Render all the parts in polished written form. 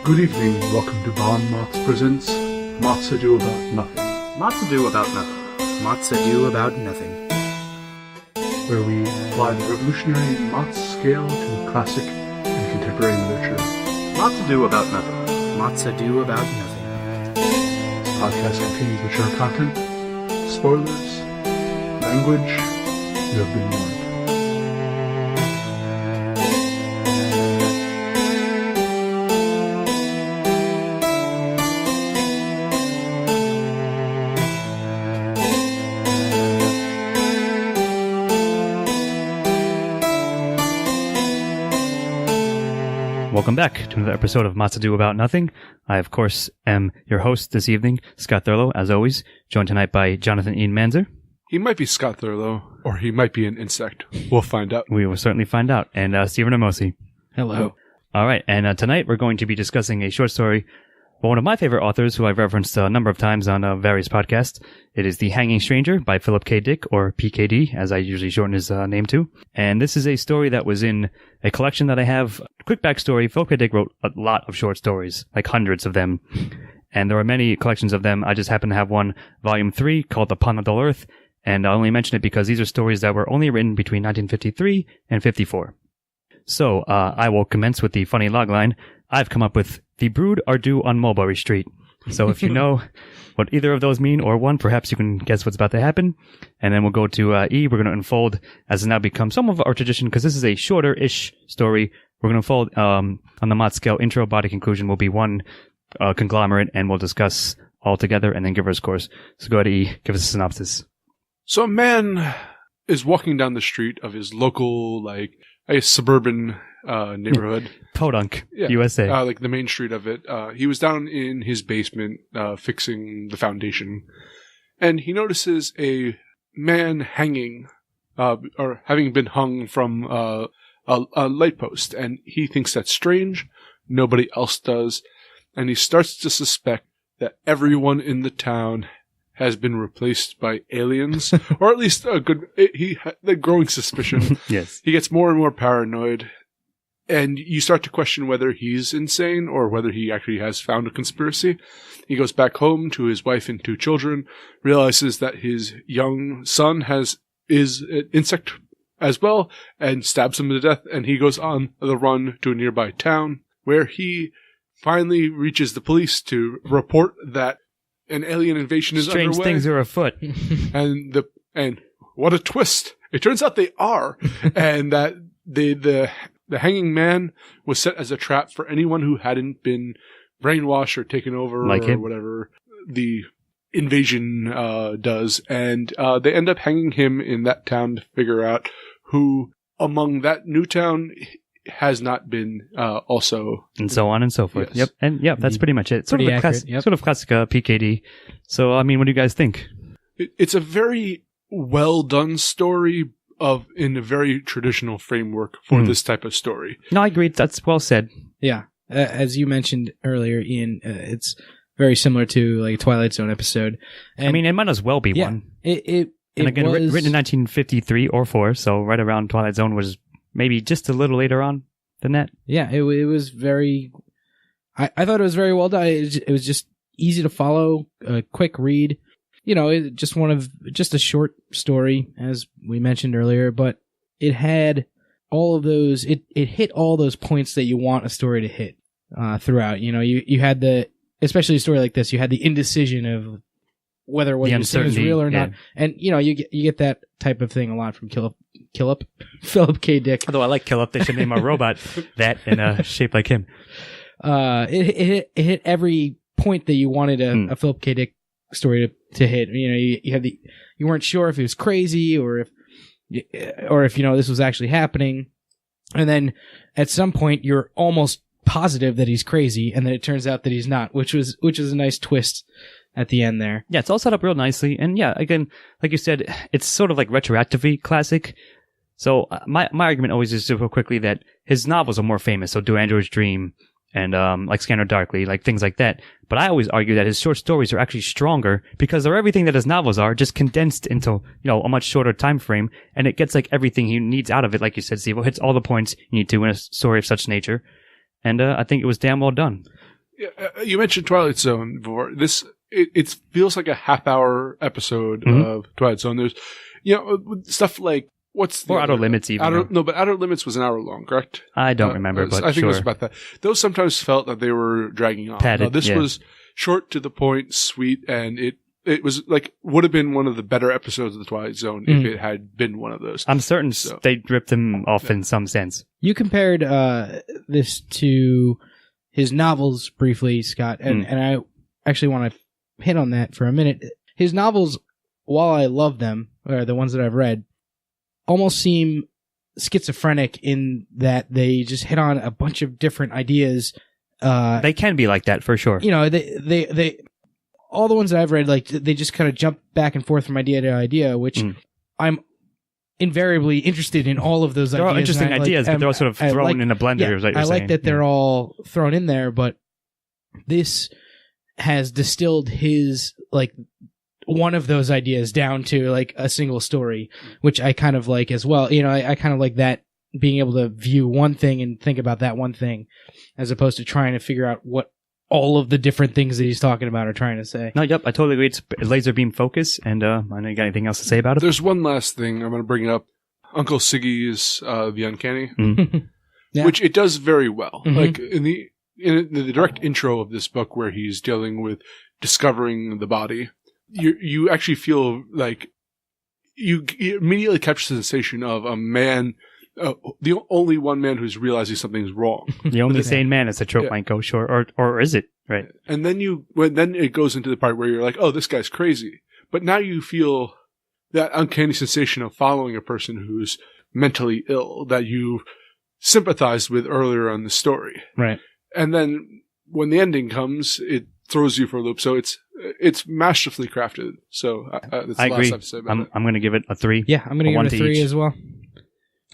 Good evening, welcome to MOTS presents MOTS Ado About Nothing. MOTS Ado About Nothing. MOTS Ado About Nothing. Where we apply the revolutionary MOTS scale to classic and contemporary literature. MOTS Ado About Nothing. MOTS Ado About Nothing. This podcast contains mature content, spoilers, language. You have been warned. Welcome back to another episode of MOTS Ado About Nothing. I, of course, am your host this evening, Scott Thurlow, as always, joined tonight by Jonathan Ian Manzer. He might be Scott Thurlow, or he might be an insect. We'll find out. We will certainly find out. And Stephen Amosi. Hello. All right, and tonight we're going to be discussing a short story by one of my favorite authors, who I've referenced a number of times on various podcasts. It is The Hanging Stranger by Philip K. Dick, or PKD, as I usually shorten his name to. And this is a story that was in a collection that I have. Quick backstory, Philip K. Dick wrote a lot of short stories, like hundreds of them. And there are many collections of them. I just happen to have one, volume 3, called Upon the Dull Earth. And I only mention it because these are stories that were only written between 1953 and 54. So, I will commence with the funny logline. I've come up with The Brood are due on Mulberry Street. So if you know what either of those mean, or one, perhaps you can guess what's about to happen. And then we'll go to E. We're going to unfold, as has now become some of our tradition, because this is a shorter-ish story. We're going to unfold on the MOTS scale. Intro, body, conclusion will be one conglomerate, and we'll discuss all together and then give our scores. So go ahead, E. Give us a synopsis. So a man is walking down the street of his local, suburban neighborhood. Podunk, USA. Like the main street of it. He was down in his basement fixing the foundation. And he notices a man hanging, or having been hung from a light post. And he thinks that's strange. Nobody else does. And he starts to suspect that everyone in the town has been replaced by aliens, or at least the growing suspicion. Yes. He gets more and more paranoid, and you start to question whether he's insane or whether he actually has found a conspiracy. He goes back home to his wife and 2 children, realizes that his young son is an insect as well, and stabs him to death, and he goes on the run to a nearby town, where he finally reaches the police to report that an alien invasion is Strange underway. things are afoot. And what a twist! It turns out they are, and that the hanging man was set as a trap for anyone who hadn't been brainwashed or taken over, like or him. Whatever the invasion does. And they end up hanging him in that town to figure out who among that new town has not been also, and so on and so forth. Yes. Yep. And yeah, that's pretty much it. Sort of classic PKD. So, I mean, what do you guys think? It's a very well done story in a very traditional framework for this type of story. No, I agree. That's well said. Yeah. As you mentioned earlier, Ian, it's very similar to like a Twilight Zone episode. And I mean, it might as well be one. And again, written in 1953 or 4, so right around Twilight Zone was maybe just a little later on than that. Yeah, it was very... I thought it was very well done. It was just easy to follow, a quick read. You know, just a short story, as we mentioned earlier, but it had all of those... It hit all those points that you want a story to hit throughout. You know, you had especially a story like this, you had the indecision of whether what you're saying is real or not. And, you know, you get that type of thing a lot from Philip K. Dick. Although I like Killip, they should name a robot that and shaped like him. It hit every point that you wanted a Philip K. Dick story to hit. You know, you weren't sure if he was crazy or if you know this was actually happening, and then at some point you're almost positive that he's crazy, and then it turns out that he's not, which is a nice twist at the end there. Yeah, it's all set up real nicely, and yeah, again, like you said, it's sort of like retroactively classic. So my argument always is real quickly that his novels are more famous. So Do Androids Dream and like Scanner Darkly, like things like that. But I always argue that his short stories are actually stronger because they're everything that his novels are, just condensed into, you know, a much shorter time frame, and it gets like everything he needs out of it. Like you said, Steve, it hits all the points you need to in a story of such nature. And I think it was damn well done. You mentioned Twilight Zone before. It feels like a half-hour episode of Twilight Zone. There's, stuff like or Outer Limits even. But Outer Limits was an hour long, correct? I don't remember, but I think sure. it was about that. Those sometimes felt that they were dragging on. Padded, This was short, to the point, sweet, and it was like would have been one of the better episodes of the Twilight Zone if it had been one of those. I'm certain they ripped them off in some sense. You compared this to his novels briefly, Scott, and I actually want to hit on that for a minute. His novels, while I love them, or the ones that I've read, almost seem schizophrenic in that they just hit on a bunch of different ideas. They can be like that for sure. They all the ones that I've read, like they just kind of jump back and forth from idea to idea, which I'm invariably interested in all of those they're ideas. They're all interesting ideas, but they're all sort of thrown in a blender. Yeah, is what you're I like saying. that they're all thrown in there, but this has distilled his one of those ideas down to like a single story, which I kind of like as well. I kind of like that, being able to view one thing and think about that one thing, as opposed to trying to figure out what all of the different things that he's talking about are trying to say. No, yep, I totally agree. It's laser beam focus, and I know you got anything else to say about it? There's one last thing I'm going to bring up. Uncle Siggy's The Uncanny, Yeah. which it does very well. Mhm. Like in the direct intro of this book, where he's dealing with discovering the body, you actually feel like you immediately catch the sensation of a man. The only one man who's realizing something's wrong. The only sane man, as the trope might go, sure, or is it right? And then then it goes into the part where you're like, oh, this guy's crazy. But now you feel that uncanny sensation of following a person who's mentally ill that you sympathized with earlier on the story. Right. And then when the ending comes, it throws you for a loop. So it's masterfully crafted. So that's I the agree. last I have to say about it. I'm going to give it a 3. Yeah, I'm going to give it a 3 as well.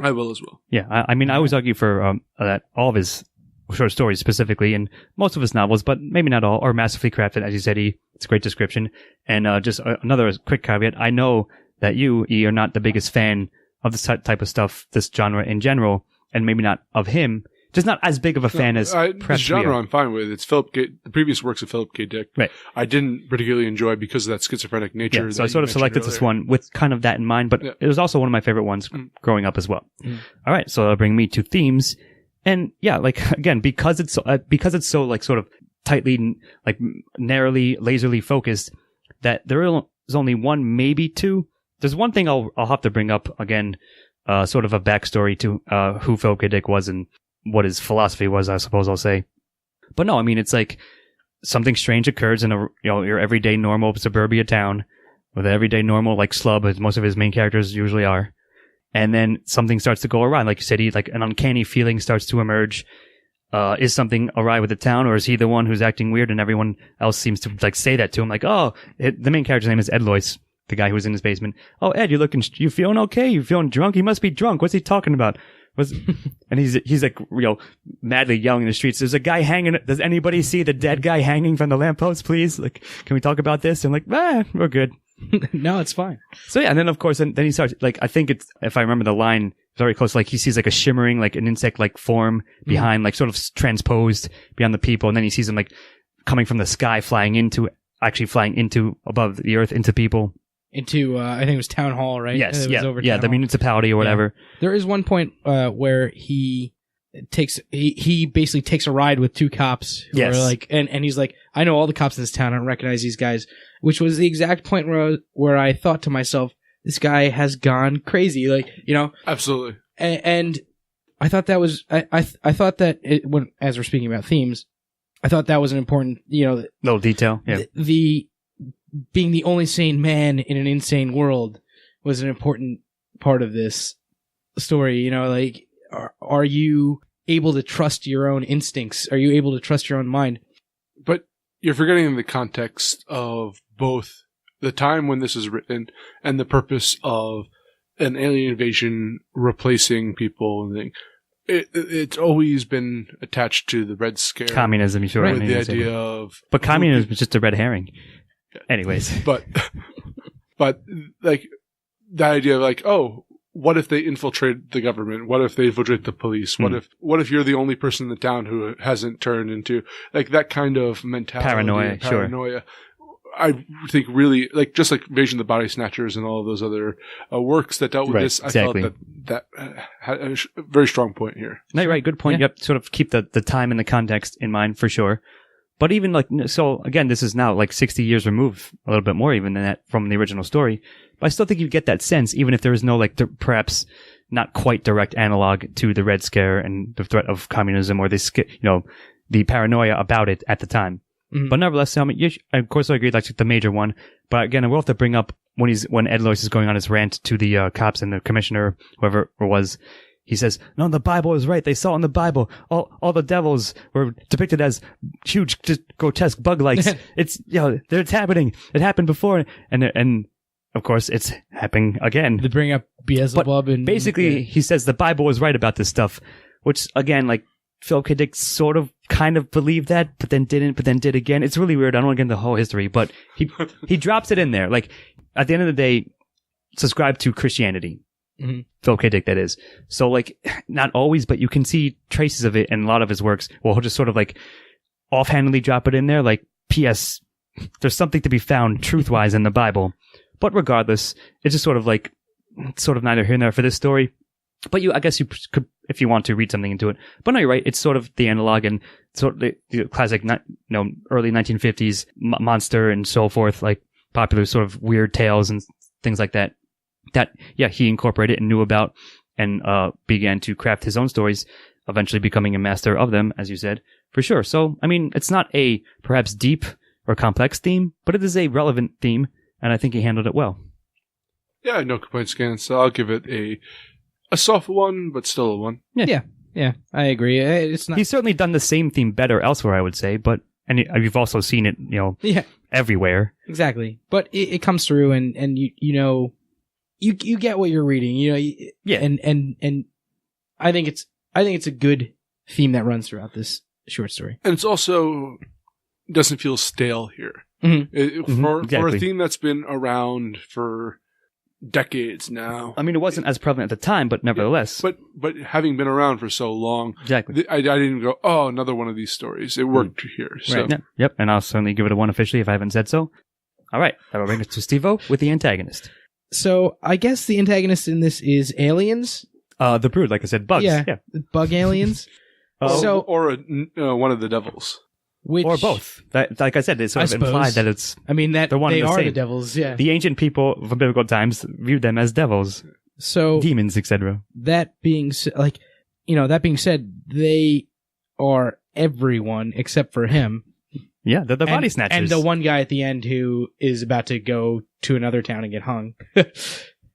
I will as well. Yeah, I mean, I always argue for that all of his short stories specifically, and most of his novels, but maybe not all, are masterfully crafted. As you said, it's a great description. And just another quick caveat, I know that you, E, are not the biggest fan of this type of stuff, this genre in general, and maybe not of him. Just not as big of a fan as this perhaps we genre are. I'm fine with. It's the previous works of Philip K. Dick. Right. I didn't particularly enjoy because of that schizophrenic nature. Yeah, so I sort of selected this one with kind of that in mind, but it was also one of my favorite ones growing up as well. All right, so that'll bring me to themes, and yeah, like again, because it's so like sort of tightly, like narrowly, laserly focused, that there is only one, maybe two. There's one thing I'll have to bring up again, sort of a backstory to who Philip K. Dick was and what his philosophy was, I suppose I'll say. But no, I mean, it's like something strange occurs in your everyday normal suburbia town with an everyday normal like slub, as most of his main characters usually are. And then something starts to go awry. Like you said, like an uncanny feeling starts to emerge. Is something awry with the town, or is he the one who's acting weird and everyone else seems to like say that to him? Like, the main character's name is Ed Loyce, the guy who was in his basement. Oh, Ed, you feeling okay? You feeling drunk? He must be drunk. What's he talking about? And he's like, madly yelling in the streets. There's a guy hanging. Does anybody see the dead guy hanging from the lamppost, please? Like, can we talk about this? And like, we're good. No, it's fine. So yeah, and then of course, then he starts, like, I think it's, if I remember the line very close, like he sees like a shimmering, like an insect-like form behind, like sort of transposed beyond the people. And then he sees him like coming from the sky, flying into above the earth into people. Into, I think it was Town Hall, right? Yes, It was over the Town Hall. municipality or whatever. Yeah. There is one point where he basically takes a ride with two cops who are like, and he's like, I know all the cops in this town. I don't recognize these guys, which was the exact point where I thought to myself, this guy has gone crazy. Like, Absolutely. And I thought that was, I thought that as we're speaking about themes, I thought that was an important, little detail. Yeah. The being the only sane man in an insane world was an important part of this story. Like, are you able to trust your own instincts? Are you able to trust your own mind? But you're forgetting the context of both the time when this is written and the purpose of an alien invasion replacing people and things. It's always been attached to the Red Scare. Communism, sure. With the idea of... But communism is just a red herring. Anyways. But like, that idea of like, what if they infiltrate the government? What if they infiltrate the police? What if you're the only person in the town who hasn't turned into like that kind of mentality? Paranoia. Sure. I think really just like Invasion of the Body Snatchers and all of those other works that dealt with this. I felt that had a very strong point here. No, you're right. Good point. Yep. Sort of keep the time and the context in mind for sure. But even so again, this is now 60 years removed, a little bit more even than that from the original story. But I still think you get that sense, even if there is no perhaps not quite direct analog to the Red Scare and the threat of communism or the paranoia about it at the time. Mm-hmm. But nevertheless, of course I agree, the major one. But again, I will have to bring up when Ed Lois is going on his rant to the cops and the commissioner, whoever it was. He says, no, the Bible is right. They saw in the Bible all the devils were depicted as huge, grotesque bug-likes. It's it's happening. It happened before, and of course it's happening again. They bring up Beelzebub, and basically he says the Bible was right about this stuff, which again, Philip K. Dick sort of kind of believed that, but then didn't, but then did again. It's really weird. I don't want to get into the whole history, but he drops it in there. At the end of the day, subscribe to Christianity. Mm-hmm. Philip K. Dick, that is. So, not always, but you can see traces of it in a lot of his works. Well, he'll just sort of, offhandedly drop it in there, P.S., there's something to be found truth-wise in the Bible. But regardless, it's just sort of neither here nor there for this story. But I guess you could, if you want to, read something into it. But no, you're right. It's sort of the analog and sort of the classic, early 1950s monster and so forth, popular sort of weird tales and things like that. That, he incorporated and knew about and began to craft his own stories, eventually becoming a master of them, as you said, for sure. So, I mean, it's not a perhaps deep or complex theme, but it is a relevant theme, and I think he handled it well. Yeah, no complaints again. So I'll give it a soft one, but still a one. Yeah, I agree. It's not. He's certainly done the same theme better elsewhere, I would say, and you've also seen it, everywhere. Exactly. But it comes through, and you get what you're reading, and I think it's a good theme that runs throughout this short story. And it's also doesn't feel stale here. Mm-hmm. For a theme that's been around for decades now. I mean, it wasn't as prevalent at the time, but nevertheless. But having been around for so long, exactly. I didn't go, another one of these stories. It worked here. So. Right. Yep. And I'll certainly give it a 1 officially if I haven't said so. All right. That will bring us to Steve-O with the antagonist. So I guess the antagonist in this is aliens. The Brood, like I said, bugs. Yeah. Bug aliens. Or one of the devils. Or both. Like I said, it's sort of implied that it's. I mean, that they are the devils. Yeah. The ancient people from biblical times viewed them as devils, so demons, etc. That being said, they are everyone except for him. Yeah, they're the body snatchers, and the one guy at the end who is about to go to another town and get hung.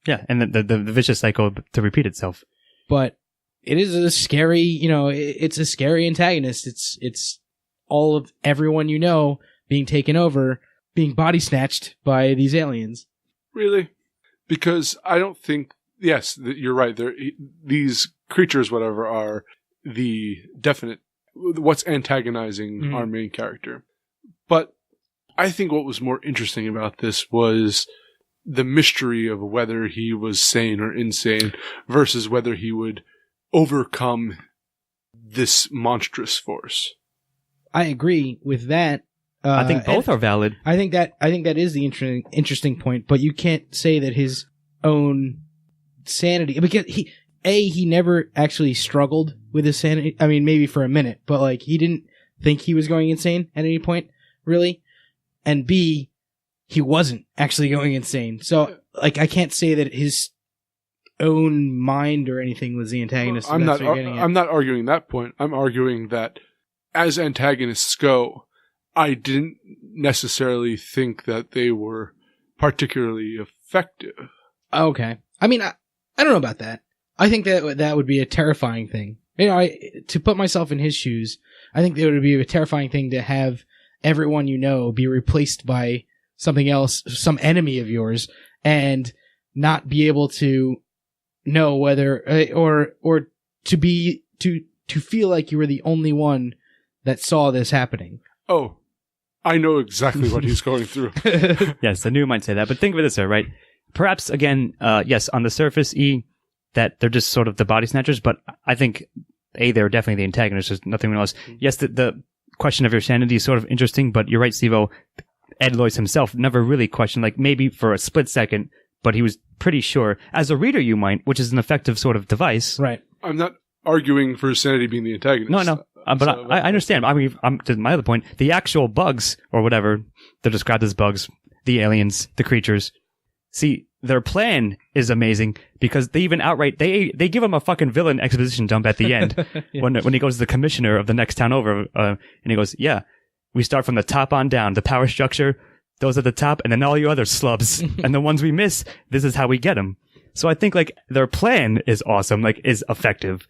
Yeah, and the vicious cycle to repeat itself. But it is a scary, it's a scary antagonist. It's all of everyone being taken over, being body snatched by these aliens. Really? Because I don't think, yes, you're right. These creatures, whatever, are the definite, what's antagonizing our main character. But I think what was more interesting about this was the mystery of whether he was sane or insane versus whether he would overcome this monstrous force. I agree with that. I think both are valid. I think that is the interesting point, but you can't say that his own sanity, because he never actually struggled with his sanity. I mean, maybe for a minute, but he didn't think he was going insane at any point, really. And B, he wasn't actually going insane. So, I can't say that his own mind or anything was the antagonist. I'm not arguing that point. I'm arguing that as antagonists go, I didn't necessarily think that they were particularly effective. Okay. I mean, I don't know about that. I think that would be a terrifying thing. To put myself in his shoes, I think it would be a terrifying thing to have everyone be replaced by something else, some enemy of yours, and not be able to know whether, or to feel like you were the only one that saw this happening. Oh, I know exactly what he's going through. Yes, I knew you might say that, but think of it this way, right? Perhaps, again, yes, on the surface, that they're just sort of the body snatchers, but I think they're definitely the antagonists. There's nothing else. Yes, the question of your sanity is sort of interesting, but you're right, Steve-O. Ed Loyce himself never really questioned, like maybe for a split second, but he was pretty sure. As a reader, you might, which is an effective sort of device. Right. I'm not arguing for sanity being the antagonist. No. But I understand. I mean, to my other point, the actual bugs, or whatever, they're described as bugs, the aliens, the creatures. See, their plan is amazing because they even outright, they give him a fucking villain exposition dump at the end Yeah. when he goes to the commissioner of the next town over, and he goes, yeah, we start from the top on down, the power structure, those at the top, and then all you other slubs. And the ones we miss, this is how we get them. So I think, like, their plan is awesome, like, is effective.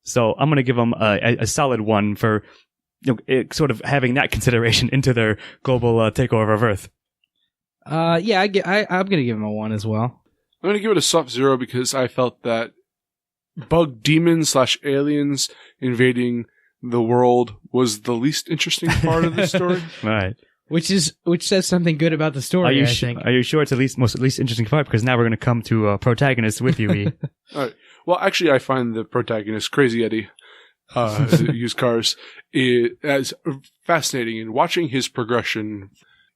So I'm going to give them a solid 1 for, sort of having that consideration into their global takeover of Earth. I'm gonna give him a 1 as well. I'm going to give it a soft 0 because I felt that bug demons / aliens invading the world was the least interesting part of the story. Right. Which says something good about the story, I think. Are you sure it's at least least interesting part? Because now we're going to come to Protagonist with you, E. All right. Well, actually, I find the protagonist, Crazy Eddie, used cars, as fascinating. In watching his progression,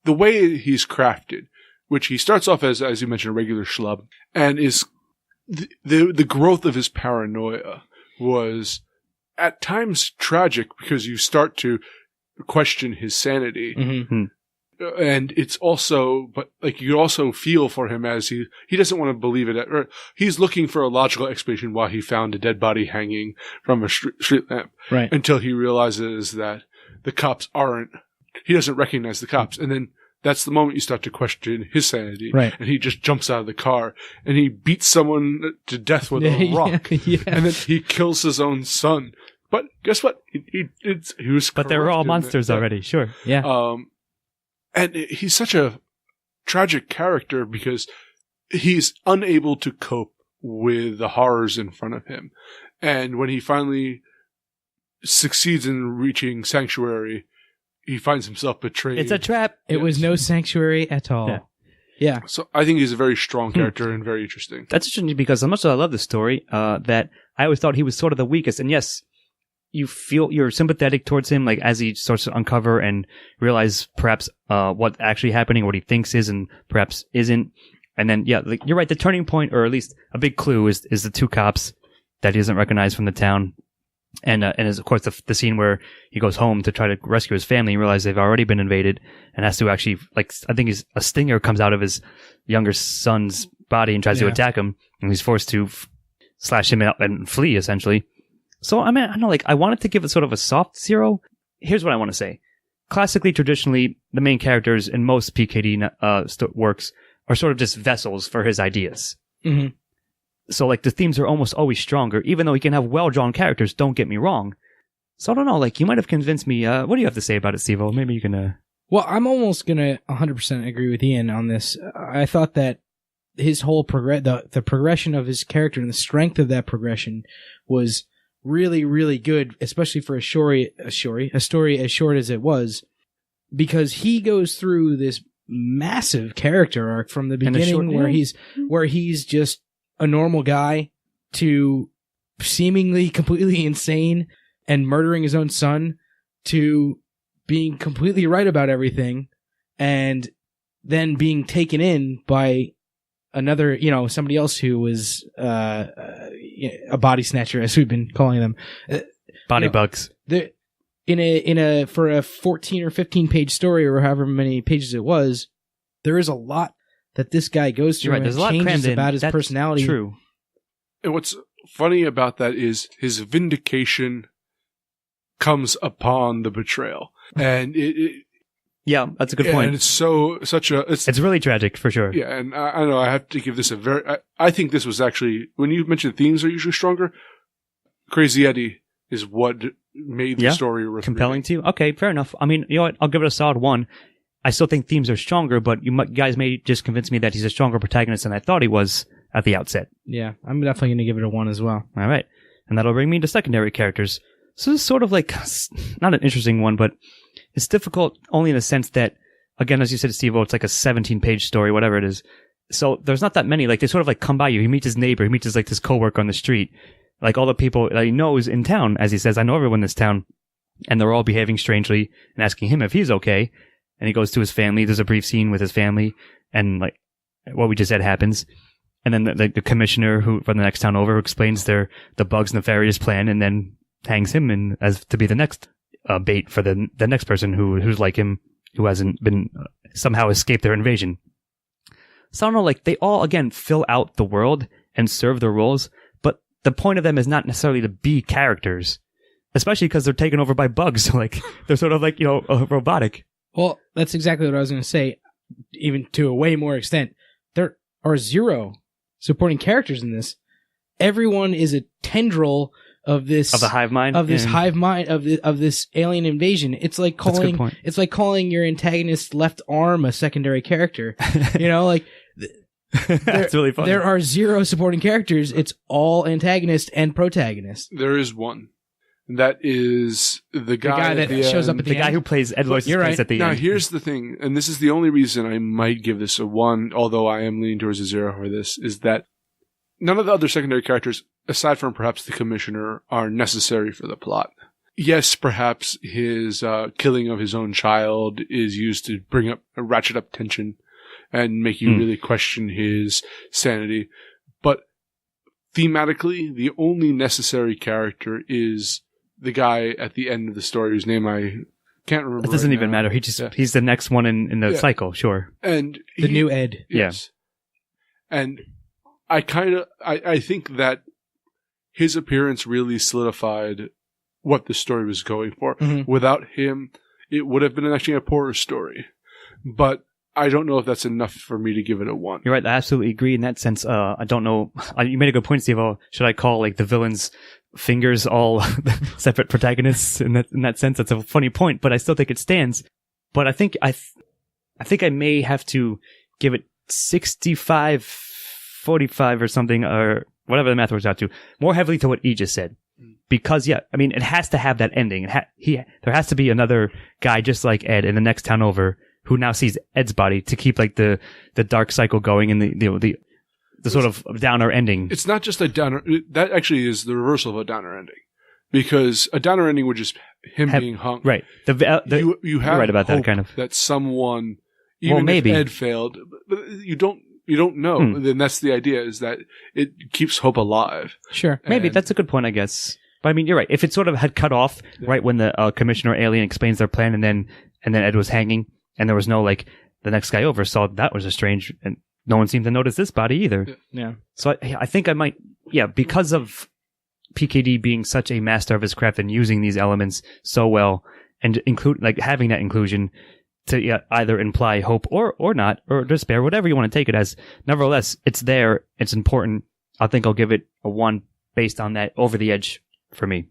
the way he's crafted, which he starts off as you mentioned, a regular schlub, and is the growth of his paranoia was at times tragic because you start to question his sanity. Mm-hmm. And it's also, but like you also feel for him as he doesn't want to believe it. Or he's looking for a logical explanation why he found a dead body hanging from a street lamp. Right. Until he realizes that the cops he doesn't recognize the cops. And then that's the moment you start to question his sanity. Right. And he just jumps out of the car and he beats someone to death with a rock. Yeah. And then he kills his own son. But guess what? He was. But they were all corrupted. monsters already, sure. Yeah. And he's such a tragic character because he's unable to cope with the horrors in front of him. And when he finally succeeds in reaching sanctuary, he finds himself betrayed. It's a trap. It was no sanctuary at all. Yeah. So I think he's a very strong character and very interesting. That's interesting because as much as I love the story, that I always thought he was sort of the weakest. And yes, you're sympathetic towards him, like as he starts to uncover and realize perhaps what's actually happening, what he thinks is and perhaps isn't. And then, yeah, like, you're right. The turning point, or at least a big clue, is the 2 cops that he doesn't recognize from the town. And is, of course, the scene where he goes home to try to rescue his family and realize they've already been invaded and has to actually, like, I think a stinger comes out of his younger son's body and tries to attack him. And he's forced to slash him out and flee, essentially. So, I mean, I don't know, like, I wanted to give it sort of a soft 0. Here's what I want to say. Classically, traditionally, the main characters in most PKD works are sort of just vessels for his ideas. Mm-hmm. So, like, the themes are almost always stronger, even though he can have well-drawn characters, don't get me wrong. So, I don't know, like, you might have convinced me. What do you have to say about it, Steve-O? Maybe you can... Well, I'm almost going to 100% agree with Ian on this. I thought that his whole the progression of his character and the strength of that progression was really, really good, especially for a story as short as it was, because he goes through this massive character arc from the beginning where he's just a normal guy to seemingly completely insane and murdering his own son to being completely right about everything and then being taken in by another, somebody else who was a body snatcher, as we've been calling them. Body bugs. For a 14 or 15 page story, or however many pages it was, there is a lot that this guy goes through. Right, and there's a lot changes crammed about his personality. True. And what's funny about that is his vindication comes upon the betrayal. And yeah, that's a good point. And it's it's really tragic for sure. Yeah, and I know I have to give this I think this was actually, when you mentioned themes are usually stronger, Crazy Eddie is what made the story worth compelling reading. to you. Okay, fair enough. I mean, you know what? I'll give it a solid 1. I still think themes are stronger, but you guys may just convince me that he's a stronger protagonist than I thought he was at the outset. Yeah, I'm definitely going to give it a 1 as well. All right. And that'll bring me to secondary characters. So this is sort of like, not an interesting one, but it's difficult only in the sense that, again, as you said, Steve-O, it's like a 17-page story, whatever it is. So there's not that many. Like, they sort of like come by you. He meets his neighbor. He meets his like this coworker on the street. Like, all the people that he knows in town, as he says, I know everyone in this town. And they're all behaving strangely and asking him if he's okay. And he goes to his family. There's a brief scene with his family. And like what we just said happens. And then the commissioner who from the next town over explains the bug's nefarious plan and then hangs him in as to be the next bait for the next person who's like him, who hasn't been somehow escaped their invasion. So I don't know, like, they all, again, fill out the world and serve their roles, but the point of them is not necessarily to be characters, especially because they're taken over by bugs. Like, they're sort of like, robotic. Well, that's exactly what I was going to say, even to a way more extent. There are 0 supporting characters in this. Everyone is a tendril of this the hive mind, hive mind of this alien invasion. It's like calling your antagonist's left arm a secondary character. Like that's really funny. There are 0 supporting characters. It's all antagonist and protagonist. There is one. That is the guy that shows up at the guy who plays Ed Loyce's place at the end. Now, here's the thing, and this is the only reason I might give this a 1, although I am leaning towards a 0 for this, is that none of the other secondary characters, aside from perhaps the commissioner, are necessary for the plot. Yes, perhaps his killing of his own child is used to ratchet up tension and make you really question his sanity. But thematically, the only necessary character is the guy at the end of the story whose name I can't remember. It doesn't even matter. He's the next one in the cycle, sure. And the new Ed. Yes. Yeah. And I think that his appearance really solidified what the story was going for. Mm-hmm. Without him, it would have been actually a poorer story. But I don't know if that's enough for me to give it a 1. You're right. I absolutely agree in that sense. I don't know. You made a good point, Steve. Should I call like the villains' fingers all separate protagonists in that sense? That's a funny point, but I still think it stands. But I think I may have to give it 65-45 or something, or whatever the math works out to, more heavily to what E just said. Because, yeah, I mean, it has to have that ending. There has to be another guy just like Ed in the next town over who now sees Ed's body to keep like the dark cycle going and the sort of downer ending. It's not just a downer. That actually is the reversal of a downer ending, because a downer ending would just him being hung. Right. You have you're right about that kind of that someone, even if Ed failed, but you don't know. Then that's the idea, is that it keeps hope alive. Sure. Maybe that's a good point, I guess. But I mean, you're right. If it sort of had cut off right when the commissioner alien explains their plan, and then Ed was hanging, and there was no like the next guy over saw that was a strange, and no one seemed to notice this body either. Yeah. So I think I might, because of PKD being such a master of his craft and using these elements so well, and having that inclusion to either imply hope or not, or despair, whatever you want to take it as. Nevertheless, it's there. It's important. I think I'll give it a 1 based on that over the edge for me.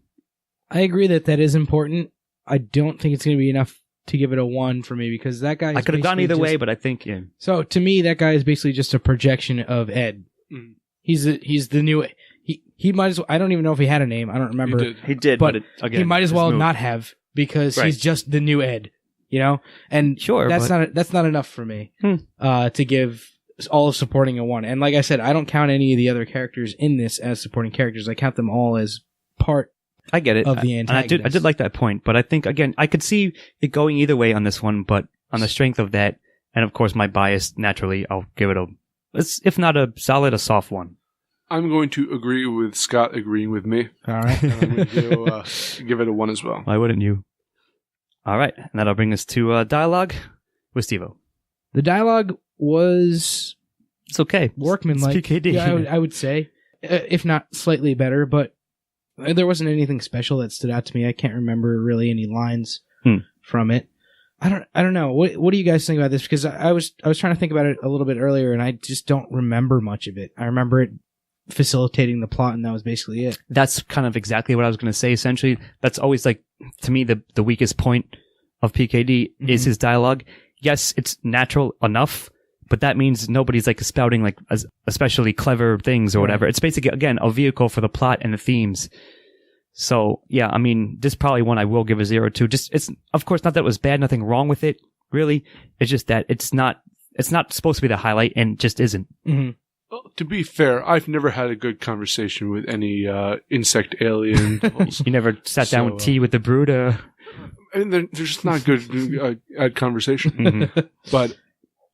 I agree that is important. I don't think it's going to be enough to give it a 1 for me, because that guy is I could have gone either way, but I think, So to me, that guy is basically just a projection of Ed. Mm. He's the new. He might as well. I don't even know if he had a name. I don't remember. He did, but again, he might as well not have, because he's just the new Ed. And sure, that's not enough for me to give all of supporting a 1. And like I said, I don't count any of the other characters in this as supporting characters. I count them all as part. I get it. Of the antagonist. And I did like that point, but I think, again, I could see it going either way on this one, but on the strength of that, and of course my bias, naturally, I'll give it if not a solid, a soft 1. I'm going to agree with Scott agreeing with me. All right. And I'm going to give it a 1 as well. Why wouldn't you? All right. And that'll bring us to dialogue with Steve-O. The dialogue was... It's okay. Workmanlike. It's PKD. Yeah, I would say. If not slightly better, but there wasn't anything special that stood out to me. I can't remember really any lines from it. I don't know. What do you guys think about this? Because I was trying to think about it a little bit earlier, and I just don't remember much of it. I remember it facilitating the plot, and that was basically it. That's kind of exactly what I was going to say. Essentially, that's always like, to me, the weakest point of PKD is his dialogue. Yes, it's natural enough, but that means nobody's like spouting like especially clever things or whatever. It's basically, again, a vehicle for the plot and the themes. So yeah, I mean, this is probably one I will give a 0 to. Just, it's, of course, not that it was bad, nothing wrong with it, really. It's just that it's not it's not supposed to be the highlight and just isn't. Mm-hmm. Well, to be fair, I've never had a good conversation with any insect alien. You never sat down with tea with the brood. And they're just not good at conversation. Mm-hmm. But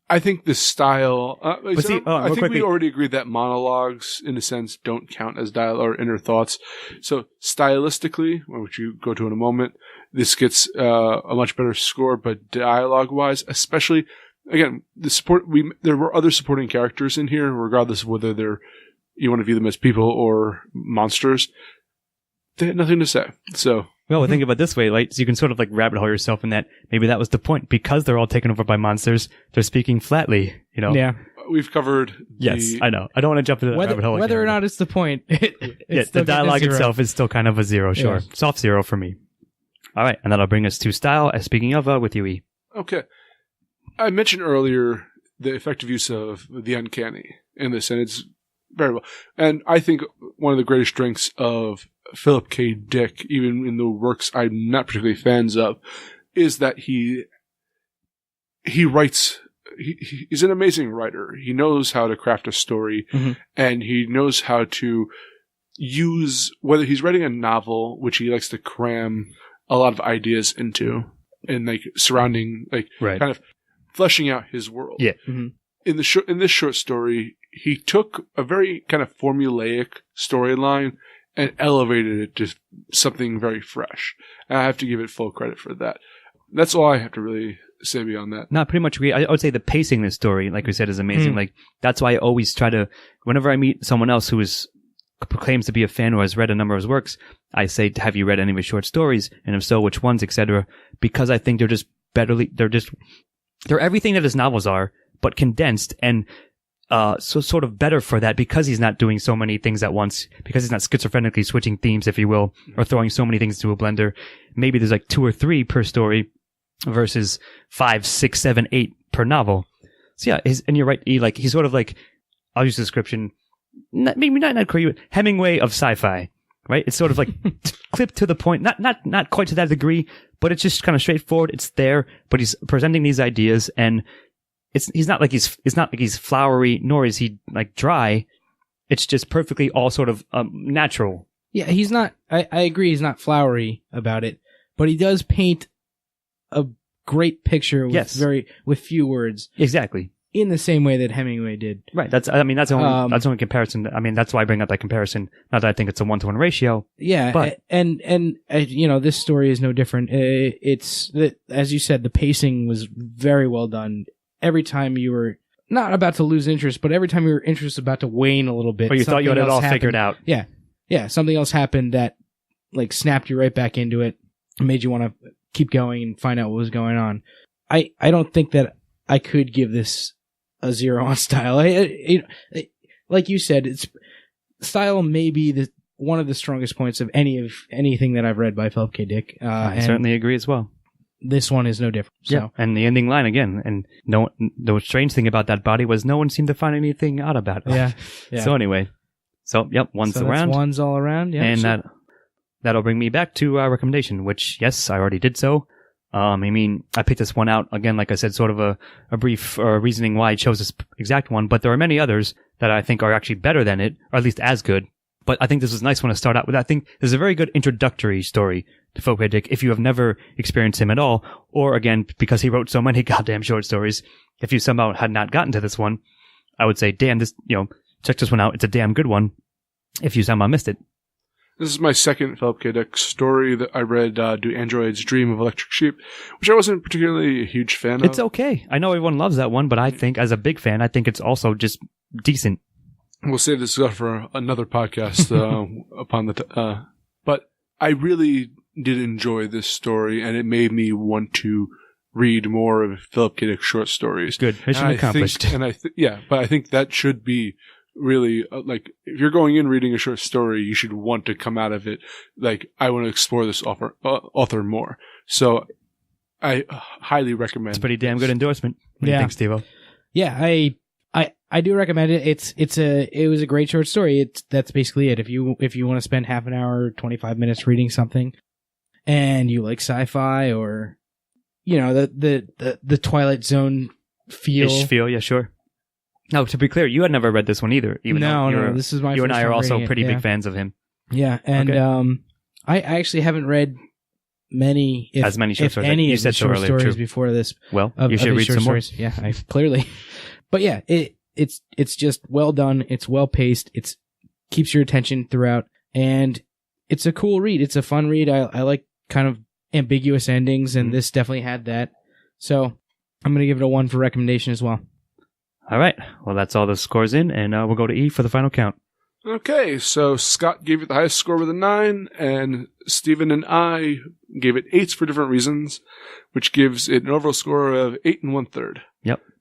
I think the style. I think quickly, we already agreed that monologues, in a sense, don't count as dialogue or inner thoughts. So stylistically, which you go to in a moment, this gets a much better score. But dialogue-wise, especially, again, there were other supporting characters in here, regardless of whether you want to view them as people or monsters. They had nothing to say. So. Well, think about it this way, like, so you can sort of like rabbit hole yourself in that maybe that was the point. Because they're all taken over by monsters, they're speaking flatly, you know? Yeah. We've covered Yes, I know. I don't want to jump into that rabbit hole again. Whether or not it's the point. The dialogue itself is still kind of a 0, sure. Yeah. Soft 0 for me. All right, and that'll bring us to style. Speaking of, with you, E. Okay. I mentioned earlier the effective use of the uncanny in this, and it's very well. And I think one of the greatest strengths of Philip K. Dick, even in the works I'm not particularly fans of, is that he writes. He's an amazing writer. He knows how to craft a story, and he knows how to use, whether he's writing a novel, which he likes to cram a lot of ideas into, and like surrounding, like kind of fleshing out his world. Yeah. In this short story, he took a very kind of formulaic storyline and elevated it to something very fresh. And I have to give it full credit for that. That's all I have to really say beyond that. No, pretty much. I would say the pacing in this story, like we said, is amazing. Like, that's why I always try to, whenever I meet someone else who proclaims to be a fan or has read a number of his works, I say, have you read any of his short stories? And if so, which ones, etc. Because I think they're everything that his novels are, but condensed and so sort of better for that, because he's not doing so many things at once, because he's not schizophrenically switching themes, if you will, or throwing so many things into a blender. Maybe there's like 2 or 3 per story versus 5, 6, 7, 8 per novel. So yeah, and you're right. He's sort of like, I'll use the description, maybe not crazy, Hemingway of sci-fi, right? It's sort of like clipped to the point, not quite to that degree, but it's just kind of straightforward. It's there, but he's presenting these ideas, and it's not like he's flowery, nor is he like dry. It's just perfectly all sort of natural. Yeah, he's not. I agree. He's not flowery about it, but he does paint a great picture with few words. Exactly. In the same way that Hemingway did. Right. That's the only comparison. I mean, that's why I bring up that comparison. Not that I think it's a 1-to-1 ratio. Yeah. But and this story is no different. It's as you said, the pacing was very well done. Every time you were not about to lose interest, but every time your interest was about to wane a little bit. Or you thought you had it all figured out. Yeah. Yeah. Something else happened that like snapped you right back into it and made you want to keep going and find out what was going on. I don't think that I could give this a 0 on style. Like you said, it's style may be one of the strongest points of anything that I've read by Philip K. Dick. I certainly agree as well. This one is no different. So. Yeah, and the ending line again, and the strange thing about that body was no one seemed to find anything odd about it. Yeah. So anyway, one's around. One's all around. Yeah, and that'll bring me back to our recommendation, which yes, I already did so. I mean, I picked this one out again, like I said, sort of a brief reasoning why I chose this exact one, but there are many others that I think are actually better than it, or at least as good. But I think this was a nice one to start out with. I think this is a very good introductory story to Philip K. Dick if you have never experienced him at all, or again, because he wrote so many goddamn short stories, if you somehow had not gotten to this one, I would say, damn, check this one out. It's a damn good one if you somehow missed it. This is my second Philip K. Dick story that I read, Do Androids Dream of Electric Sheep, which I wasn't particularly a huge fan of. It's okay. I know everyone loves that one, but I think, as a big fan, I think it's also just decent. We'll save this for another podcast but I really did enjoy this story, and it made me want to read more of Philip K. Dick's short stories. Good. Mission accomplished. But I think that should be really, like, if you're going in reading a short story, you should want to come out of it like, I want to explore this author more. So I highly recommend. It's a pretty damn good endorsement. What do you think, Steve-O? Yeah, I do recommend it. It was a great short story. That's basically it. If you want to spend half an hour, 25 minutes reading something, and you like sci-fi or, the Twilight Zone feel, yeah, sure. No, to be clear, you had never read this one either. Even No, this is my You first and I are time also reading it, pretty yeah. big fans of him. Yeah, and Okay. I actually haven't read many, if, As many short if stories. any You of the said so short earlier, stories true. before this. Well, Of, you of should these read short some more. stories. Yeah, I clearly. But yeah, it's just well done. It's well paced. It's keeps your attention throughout, and it's a cool read. It's a fun read. I like kind of ambiguous endings, and this definitely had that. So I'm gonna give it a 1 for recommendation as well. All right. Well, that's all the scores in, and we'll go to E for the final count. Okay, so Scott gave it the highest score with a 9, and Stephen and I gave it 8s for different reasons, which gives it an overall score of 8 1/3.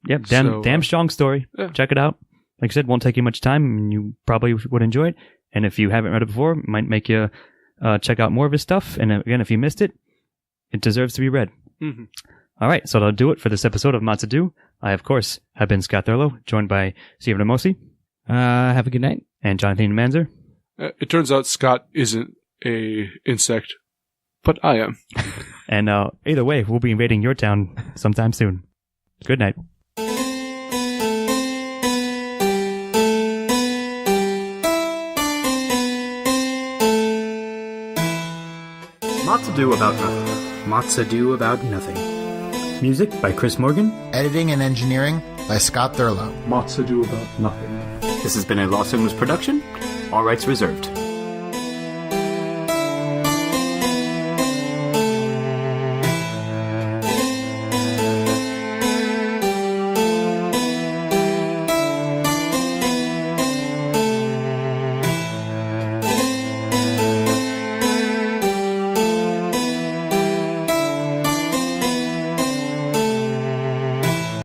Yep. Damn So, strong story. yeah. Check it out. Like I said, won't take you much time, and you probably would enjoy it. And if you haven't read it before, it might make you check out more of his stuff. And again, if you missed it, it deserves to be read. Mm-hmm. All right, so that'll do it for this episode of MOTS Ado. I, of course, have been Scott Thurlow, joined by Stephen Amosi Have a good night. and Jonathan Manzer. It turns out Scott isn't a insect, but I am. And either way, we'll be invading your town sometime soon. Good night. MOTS Ado about nothing. MOTS Ado about nothing. Music by Chris Morgan. Editing and engineering by Scott Thurlow. MOTS Ado about nothing. This has been a Los Alamos production. All rights reserved.